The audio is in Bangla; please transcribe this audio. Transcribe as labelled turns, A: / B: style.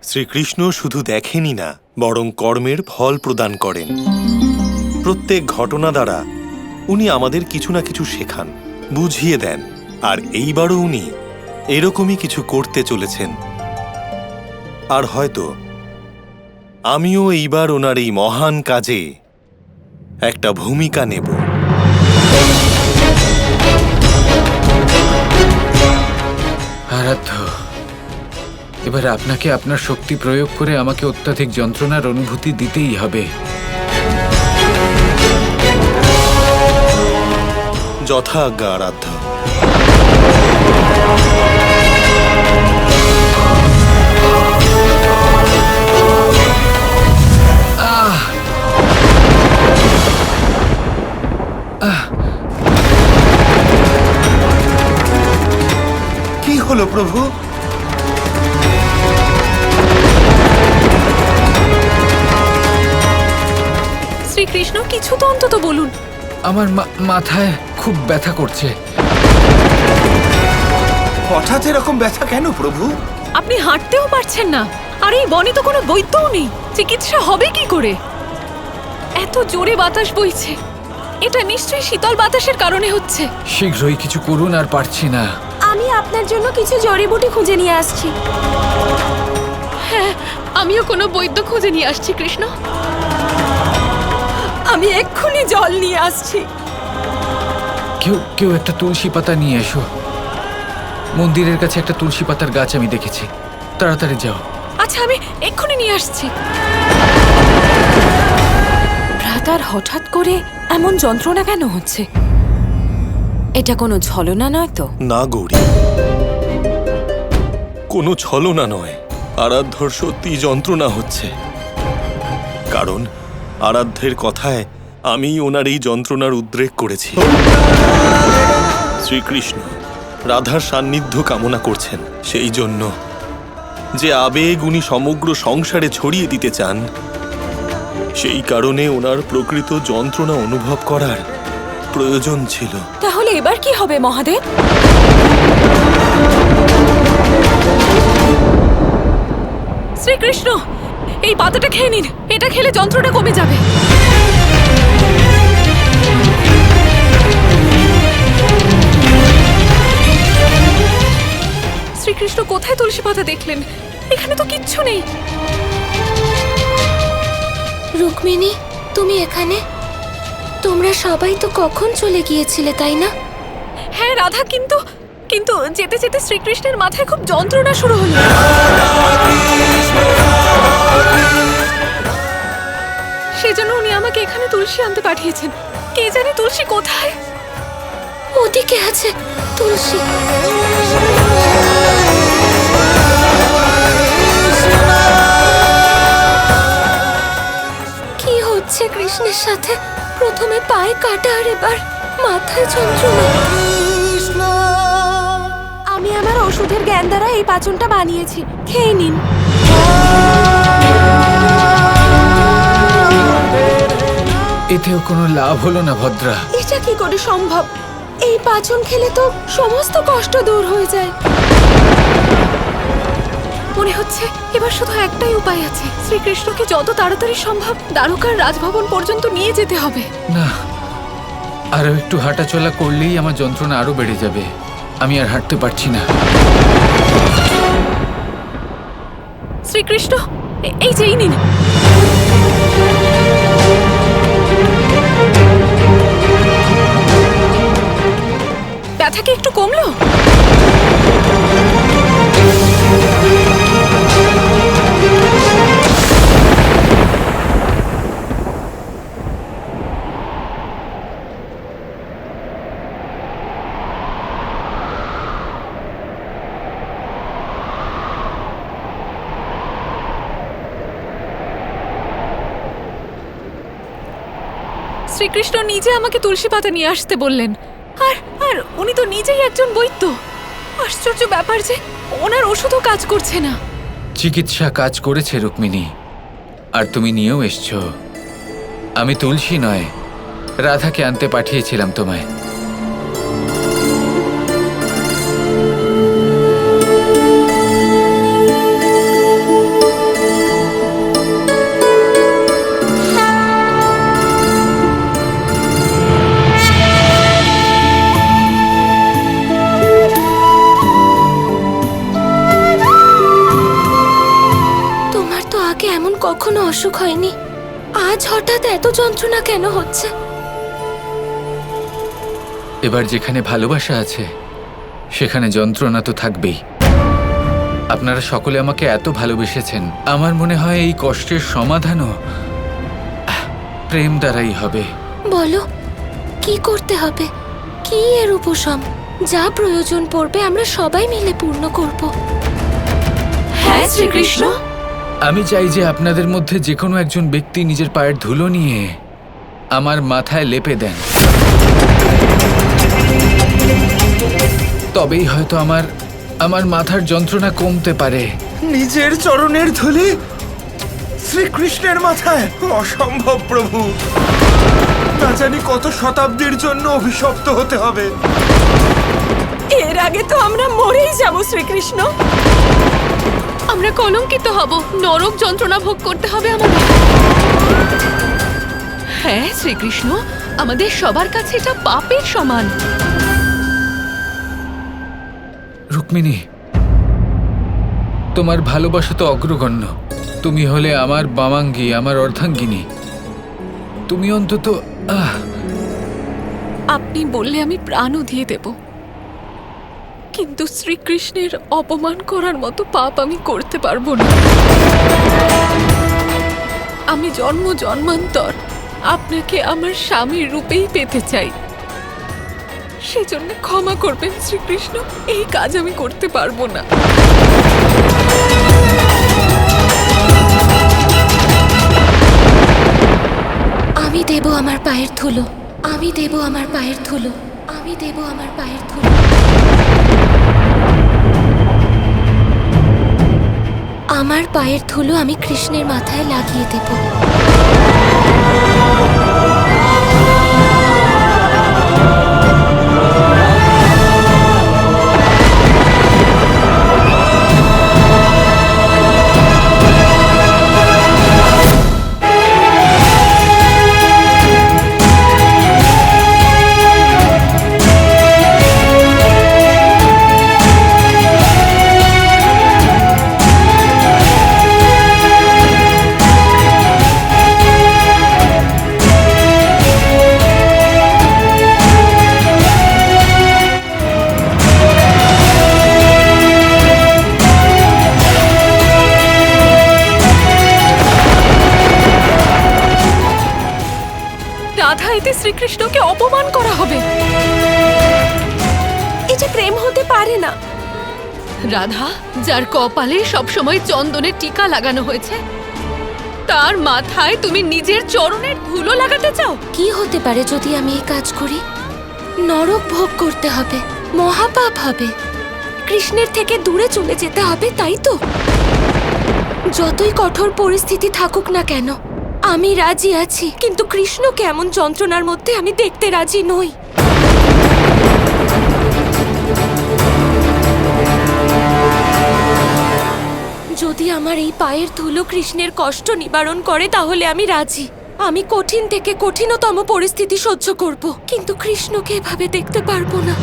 A: শ্রীকৃষ্ণ শুধু দেখেনই না, বরং কর্মের ফল প্রদান করেন। প্রত্যেক ঘটনা দ্বারা উনি আমাদের কিছু না কিছু শেখান, বুঝিয়ে দেন। আর এইবারও উনি এরকমই কিছু করতে চলেছেন। আর হয়তো আমিও এইবার ওনার এই মহান কাজে একটা ভূমিকা নেব।
B: আরাধ্য, এবার আপনাকে আপনার শক্তি প্রয়োগ করে আমাকে অত্যাধিক যন্ত্রণার অনুভূতি দিতেই হবে।
A: যথাজ্ঞা আরাধ্য। কি হলো প্রভু?
C: শ্রীকৃষ্ণ, কিছু তো অন্তত বলুন।
B: আমার মাথায় খুব ব্যথা করছে।
D: হঠাৎ এরকম ব্যথা কেন প্রভু?
C: আপনি হাঁটতেও পারছেন না, আর এই বনে তো কোনো বৈদ্যও নেই। চিকিৎসা হবে কি করে? এত জোরে বাতাস বইছে, এটা নিশ্চয়ই শীতল বাতাসের কারণে হচ্ছে।
B: শীঘ্রই কিছু করুন, আর পারছি না।
E: আমি আপনার জন্য কিছু জড়িবুটি খুঁজে নিয়ে আসছি।
C: হ্যাঁ, আমিও কোনো বৈদ্য খুঁজে নিয়ে আসছি কৃষ্ণ।
E: আমি এক্ষুনি জল নিয়ে আসছি।
B: কেউ একটা তুলসী পাতা নিয়ে এসো। মন্দিরের কাছে একটা তুলসী পাতার গাছ আমি দেখেছি। তাড়াতাড়ি যাও।
C: আচ্ছা, আমি এক্ষুনি নিয়ে আসছি।
E: ভ্রাতার হঠাৎ করে এমন যন্ত্রণা কেন হচ্ছে? এটা কোনো ছলনা নয় তো?
A: না গৌরী, কোনো ছলনা নয়। আরাধ্যর সত্যি যন্ত্রণা হচ্ছে, কারণ আরাধ্যের কথায় আমি ওনার এই যন্ত্রণার উদ্রেক করেছি। শ্রীকৃষ্ণ রাধার সান্নিধ্য কামনা করছেন, সেই জন্য যে আবেগ উনি সমগ্র সংসারে ছড়িয়ে দিতে চান, সেই কারণে ওনার প্রকৃত যন্ত্রণা অনুভব করার প্রয়োজন ছিল।
E: তাহলে এবার কি হবে মহাদেব?
C: শ্রীকৃষ্ণ, এই পাতাটা খেয়ে নিন। এটা খেলে যন্ত্রণা কমে যাবে। শ্রীকৃষ্ণ কোথায় তুলসী পাতা দেখলেন? এখানে তো কিচ্ছু নেই।
E: রুক্মিণী, তুমি এখানে? তোমরা সবাই তো কখন চলে গিয়েছিলে, তাই না?
C: হ্যাঁ রাধা, কিন্তু কিন্তু যেতে যেতে শ্রীকৃষ্ণের মাথায় খুব যন্ত্রণা শুরু হলো। সেজন্য উনি আমাকে এখানে তুলসী আনতে পাঠিয়েছেন। কে জানে তুলসী কোথায়?
E: ওদিকে আছে তুলসী। কি হচ্ছে কৃষ্ণের সাথে? প্রথমে পায়ে কাটা, আর এবার মাথায় যন্ত্রণা। আমি আমার ওষুধের জ্ঞান দ্বারা এই পাচনটা বানিয়েছি, খেয়ে নিন।
B: এতেও কোনো লাভ হলো না ভদ্রা।
E: এটা কি করে সম্ভব? এই পাচন খেলে তো সমস্ত কষ্ট দূর হয়ে যায়।
C: মনে হচ্ছে এবার শুধু একটাই উপায় আছে। শ্রীকৃষ্ণকে যত তাড়াতাড়ি সম্ভব দ্বারকার রাজভবন পর্যন্ত নিয়ে যেতে হবে।
B: না, আরো একটু হাঁটাচলা করলেই আমার যন্ত্রণা আরো বেড়ে যাবে। আমি আর হাঁটতে পারছি না।
C: শ্রীকৃষ্ণ, এই যে নিন। ব্যথা কি একটু কমলো? শ্রীকৃষ্ণ নিজে আমাকে তুলসী পাতা নিয়ে আসতে বললেন। আর আর উনি তো নিজেই একজন বৈদ্য। আশ্চর্য ব্যাপার যে ওনার ওষুধও কাজ করছে না।
B: চিকিৎসা কাজ করেছে রুক্মিণী, আর তুমি নিয়েও এসছো। আমি তুলসী নয়, রাধাকে আনতে পাঠিয়েছিলাম তোমায়।
E: এমন কখনো অসুখ হয়নি। আজ হঠাৎ এত যন্ত্রণা কেন হচ্ছে?
B: এবার যেখানে ভালোবাসা আছে সেখানে যন্ত্রণা তো থাকবেই। আপনারা সকলে আমাকে এত ভালোবেসেছেন, আমার মনে হয় এই কষ্টের সমাধানও প্রেম দ্বারাই হবে।
E: বলো, কি করতে হবে? কি এর উপশম? যা প্রয়োজন পড়বে আমরা সবাই মিলে পূর্ণ করব। হ্যাঁ শ্রীকৃষ্ণ।
B: আমি চাই যে আপনাদের মধ্যে যে কোনো একজন ব্যক্তি নিজের পায়ের ধুলো নিয়ে আমার মাথায় লেপে দেন। তবেই হয়তো আমার মাথার যন্ত্রণা কমতে পারে।
D: নিজের চরণের ধুলি শ্রীকৃষ্ণের মাথায়? অসম্ভব প্রভু, না জানি কত শতাব্দীর জন্য অভিশপ্ত হতে হবে।
E: এর আগে তো আমরা মরেই যাব শ্রীকৃষ্ণ।
C: আমরা কলঙ্কিত হব, নরক যন্ত্রণা ভোগ করতে হবে আমাদের। হ্যাঁ শ্রীকৃষ্ণ, আমাদের সবার কাছে এটা পাপের সমান।
B: রুক্মিণী, তোমার ভালোবাসা তো অগ্রগণ্য। তুমি হলে আমার বামাঙ্গী, আমার অর্ধাঙ্গিনী। তুমি অন্তত
C: আপনি বললে আমি প্রাণও দিয়ে দেব, কিন্তু শ্রীকৃষ্ণের অপমান করার মতো পাপ আমি করতে পারবো না। আমি জন্ম জন্মান্তর আপনাকে আমার স্বামীর রূপেই পেতে চাই। সেজন্য ক্ষমা করবেন শ্রীকৃষ্ণ, এই কাজ আমি করতে পারবো না।
E: আমি দেব আমার পায়ের ধুলো, আমি দেব আমার পায়ের ধুলো, আমি দেব আমার পায়ের ধুলো। আমার পায়ের ধুলো আমি কৃষ্ণের মাথায় লাগিয়ে দেব।
C: রাধা, এতে শ্রীকৃষ্ণকে অপমান করা হবে।
E: এটা প্রেম হতে পারে না।
C: রাধা, যার কপালে সবসময় চন্দনের টিকা লাগানো হয়েছে, তার মাথায় তুমি নিজের চরণের ধুলো লাগাতে চাও?
E: কি হতে পারে যদি আমি এই কাজ করি? নরক ভোগ করতে হবে, মহাপাপ হবে, কৃষ্ণের থেকে দূরে চলে যেতে হবে, তাই তো? যতই কঠোর পরিস্থিতি থাকুক না কেন আমি রাজি আছি, কিন্তু কৃষ্ণকে এমন যন্ত্রণার মধ্যে আমি দেখতে রাজি নই। যদি আমার এই পায়ের ধুলো কৃষ্ণের কষ্ট নিবারণ করে তাহলে আমি রাজি। আমি কঠিন থেকে কঠিনতম পরিস্থিতি সহ্য করব, কিন্তু কৃষ্ণকে এভাবে দেখতে পারবো না।